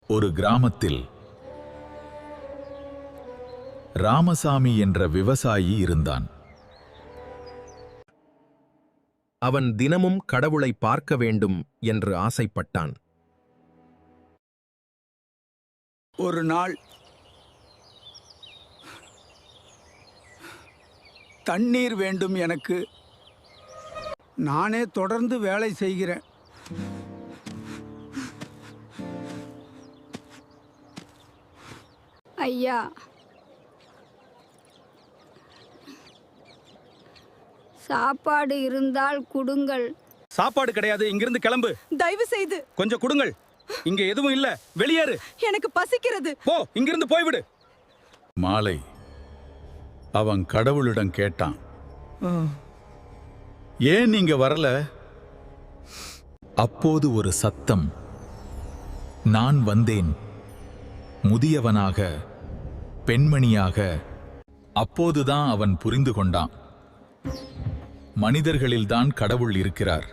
ஒரு கிராமத்தில் ராமசாமி என்ற விவசாயி இருந்தான். அவன் தினமும் கடவுளை பார்க்க வேண்டும் என்று ஆசைப்பட்டான். ஒரு நாள் தண்ணீர் வேண்டும் எனக்கு. நானே தொடர்ந்து வேலை செய்கிறேன். ஐயா, சாப்பாடு இருந்தால் குடுங்கள். சாப்பாடு கிடையாது, இங்கிருந்து கிளம்பு. தயவு செய்து கொஞ்சம் கொடுங்கள். இங்க எதுவும் இல்ல, வெளியேறு. எனக்கு பசிக்கிறது. போ, இங்கிருந்து போய்விடு. மாலை அவன் கடவுளிடம் கேட்டான், ஏன் நீங்க வரல? அப்போது ஒரு சத்தம், நான் வந்தேன், முதியவனாக, பெண்மணியாக. அப்போதுதான் அவன் புரிந்து கொண்டான், மனிதர்களில்தான் கடவுள் இருக்கிறார்.